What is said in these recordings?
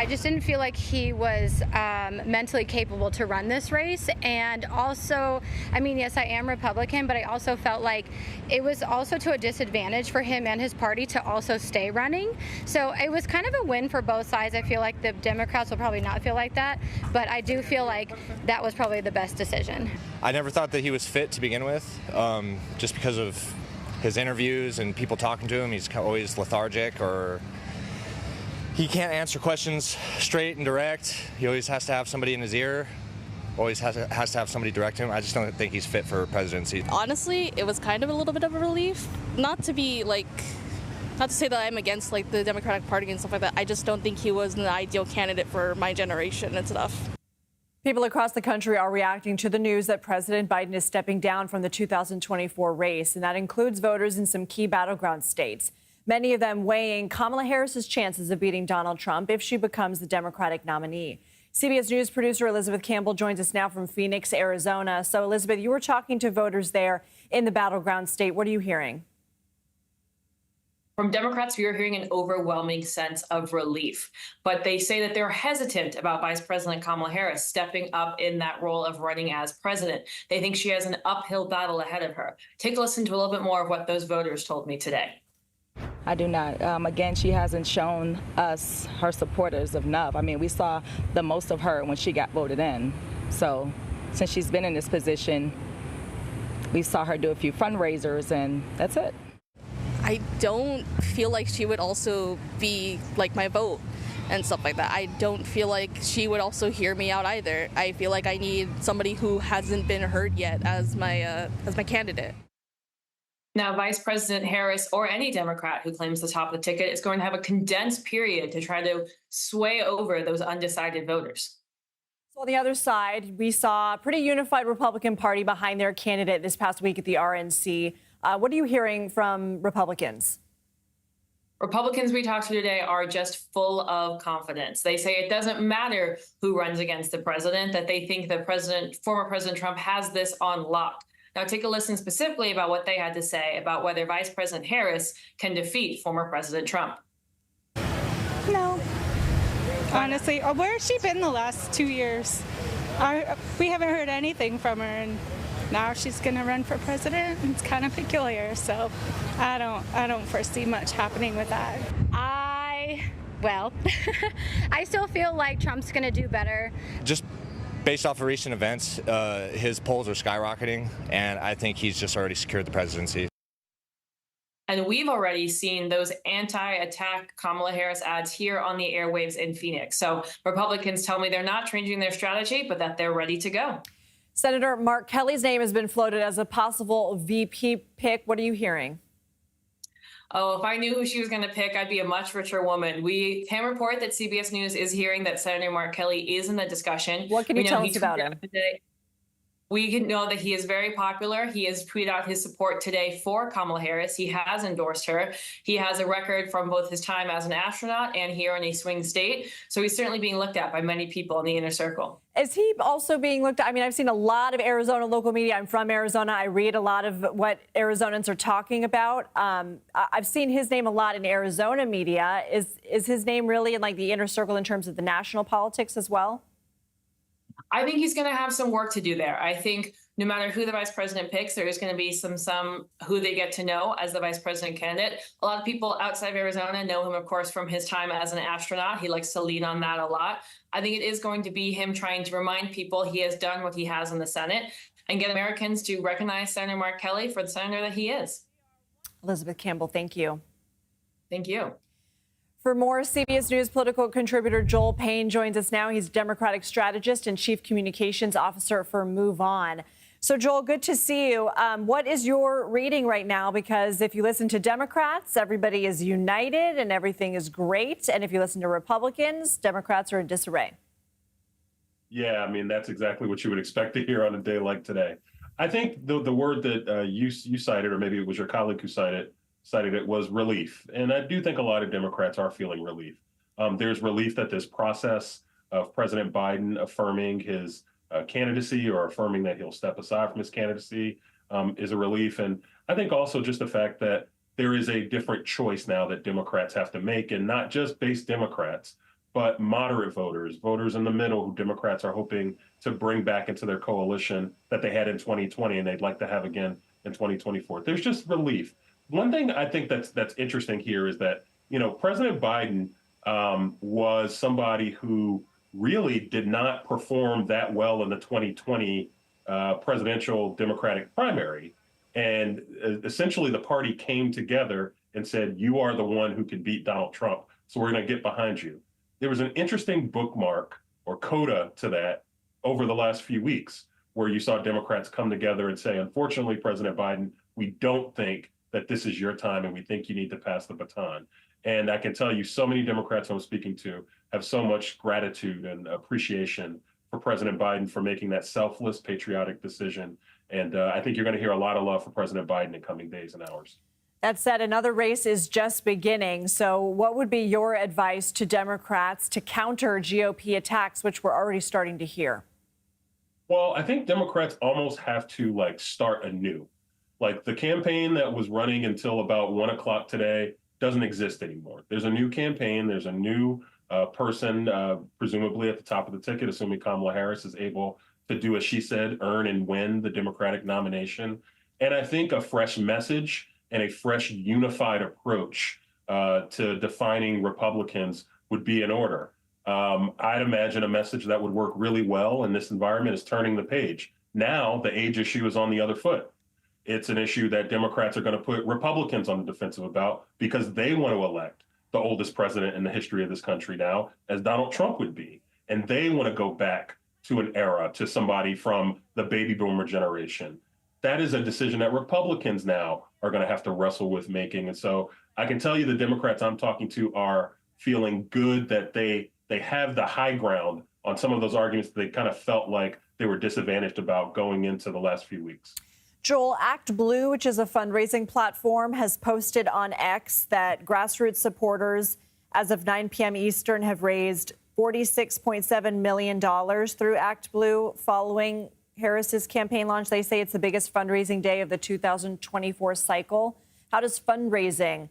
I just didn't feel like he was mentally capable to run this race. And also, I mean, yes, I am Republican, but I also felt like it was also to a disadvantage for him and his party to also stay running. So it was kind of a win for both sides. I feel like the Democrats will probably not feel like that, but I do feel like that was probably the best decision. I never thought that he was fit to begin with, just because of his interviews and people talking to him. He's always lethargic, or he can't answer questions straight and direct. He always has to have somebody in his ear, always has to have somebody direct him. I just don't think he's fit for presidency. Honestly, it was kind of a little bit of a relief. Not to say that I'm against the Democratic Party and stuff like that. I just don't think he was an ideal candidate for my generation and stuff. People across the country are reacting to the news that President Biden is stepping down from the 2024 race, and that includes voters in some key battleground states. Many of them weighing Kamala Harris's chances of beating Donald Trump if she becomes the Democratic nominee. CBS News producer Elizabeth Campbell joins us now from Phoenix, Arizona. So, Elizabeth, you were talking to voters there in the battleground state. What are you hearing? From Democrats, we are hearing an overwhelming sense of relief, but they say that they're hesitant about Vice President Kamala Harris stepping up in that role of running as president. They think she has an uphill battle ahead of her. Take a listen to a little bit more of what those voters told me today. I do not. Again, she hasn't shown us, her supporters, enough. I mean, we saw the most of her when she got voted in. So since she's been in this position, we saw her do a few fundraisers, and that's it. I don't feel like she would also be my vote and stuff like that. I don't feel like she would also hear me out either. I feel like I need somebody who hasn't been heard yet as my candidate. Now, Vice President Harris, or any Democrat who claims the top of the ticket, is going to have a condensed period to try to sway over those undecided voters. So on the other side, we saw a pretty unified Republican Party behind their candidate this past week at the RNC. What are you hearing from Republicans? Republicans we talked to today are just full of confidence. They say it doesn't matter who runs against the president, that they think the former President Trump has this on lock. Now, take a listen specifically about what they had to say about whether Vice President Harris can defeat former President Trump. No. Honestly, where has she been the last 2 years? We haven't heard anything from her, and now she's going to run for president. It's kind of peculiar, so I don't foresee much happening with that. Well, I still feel like Trump's going to do better. Just based off of recent events, his polls are skyrocketing, and I think he's just already secured the presidency. And we've already seen those anti-attack Kamala Harris ads here on the airwaves in Phoenix. So Republicans tell me they're not changing their strategy, but that they're ready to go. Senator Mark Kelly's name has been floated as a possible VP pick. What are you hearing? Oh, if I knew who she was going to pick, I'd be a much richer woman. We can report that CBS News is hearing that Senator Mark Kelly is in the discussion. What can you tell us about him? We can know that he is very popular. He has tweeted out his support today for Kamala Harris. He has endorsed her. He has a record from both his time as an astronaut and here in a swing state. So he's certainly being looked at by many people in the inner circle. Is he also being looked at? I mean, I've seen a lot of Arizona local media. I'm from Arizona. I read a lot of what Arizonans are talking about. I've seen his name a lot in Arizona media. Is his name really in the inner circle in terms of the national politics as well? I think he's going to have some work to do there. I think no matter who the vice president picks, there is going to be some who they get to know as the vice president candidate. A lot of people outside of Arizona know him, of course, from his time as an astronaut. He likes to lean on that a lot. I think it is going to be him trying to remind people he has done what he has in the Senate and get Americans to recognize Senator Mark Kelly for the senator that he is. Elizabeth Campbell, thank you. Thank you. For more, CBS News political contributor Joel Payne joins us now. He's Democratic strategist and chief communications officer for Move On. So, Joel, good to see you. What is your reading right now? Because if you listen to Democrats, everybody is united and everything is great. And if you listen to Republicans, Democrats are in disarray. Yeah, I mean, that's exactly what you would expect to hear on a day like today. I think the word that you cited, or maybe it was your colleague who cited it, was relief. And I do think a lot of Democrats are feeling relief. There's relief that this process of President Biden affirming his candidacy or affirming that he'll step aside from his candidacy is a relief. And I think also just the fact that there is a different choice now that Democrats have to make, and not just base Democrats, but moderate voters, voters in the middle who Democrats are hoping to bring back into their coalition that they had in 2020 and they'd like to have again in 2024. There's just relief. One thing I think that's interesting here is that, President Biden was somebody who really did not perform that well in the 2020 presidential Democratic primary. And essentially the party came together and said, you are the one who can beat Donald Trump, so we're going to get behind you. There was an interesting bookmark or coda to that over the last few weeks, where you saw Democrats come together and say, unfortunately, President Biden, we don't think that this is your time and we think you need to pass the baton. And I can tell you so many Democrats I'm speaking to have so much gratitude and appreciation for President Biden for making that selfless, patriotic decision. And I think you're going to hear a lot of love for President Biden in coming days and hours. That said, another race is just beginning. So what would be your advice to Democrats to counter GOP attacks, which we're already starting to hear? Well, I think Democrats almost have to start anew. Like the campaign that was running until about 1 o'clock today doesn't exist anymore. There's a new campaign. There's a new person, presumably at the top of the ticket, assuming Kamala Harris is able to do as she said, earn and win the Democratic nomination. And I think a fresh message and a fresh unified approach to defining Republicans would be in order. I'd imagine a message that would work really well in this environment is turning the page. Now the age issue is on the other foot. It's an issue that Democrats are going to put Republicans on the defensive about because they want to elect the oldest president in the history of this country now, as Donald Trump would be. And they want to go back to an era, to somebody from the baby boomer generation. That is a decision that Republicans now are going to have to wrestle with making. And so I can tell you the Democrats I'm talking to are feeling good that they have the high ground on some of those arguments that they kind of felt like they were disadvantaged about going into the last few weeks. Joel, Act Blue, which is a fundraising platform, has posted on X that grassroots supporters, as of 9 p.m. Eastern, have raised $46.7 million through Act Blue following Harris's campaign launch. They say it's the biggest fundraising day of the 2024 cycle. How does fundraising,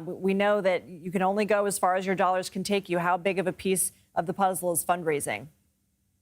we know that you can only go as far as your dollars can take you. How big of a piece of the puzzle is fundraising?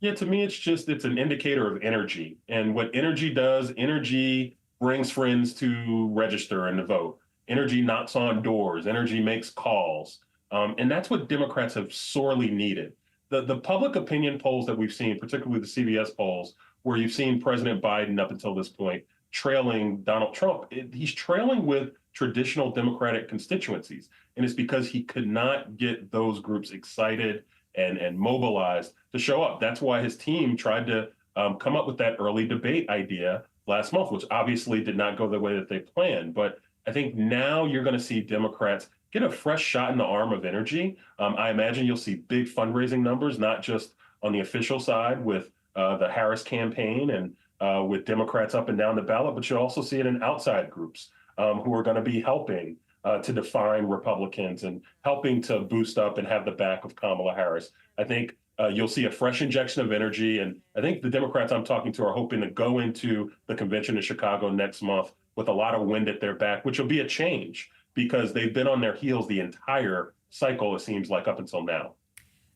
Yeah, to me, it's an indicator of energy. And what energy does, energy brings friends to register and to vote. Energy knocks on doors. Energy makes calls. And that's what Democrats have sorely needed. The public opinion polls that we've seen, particularly the CBS polls, where you've seen President Biden up until this point trailing Donald Trump, he's trailing with traditional Democratic constituencies. And it's because he could not get those groups excited and mobilized to show up. That's why his team tried to come up with that early debate idea last month, which obviously did not go the way that they planned. But I think now you're going to see Democrats get a fresh shot in the arm of energy. I imagine you'll see big fundraising numbers, not just on the official side with the Harris campaign and with Democrats up and down the ballot, but you'll also see it in outside groups who are going to be helping to define Republicans and helping to boost up and have the back of Kamala Harris. I think you'll see a fresh injection of energy. And I think the Democrats I'm talking to are hoping to go into the convention in Chicago next month with a lot of wind at their back, which will be a change because they've been on their heels the entire cycle, it seems like, up until now.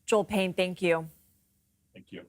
Joel Payne, thank you. Thank you.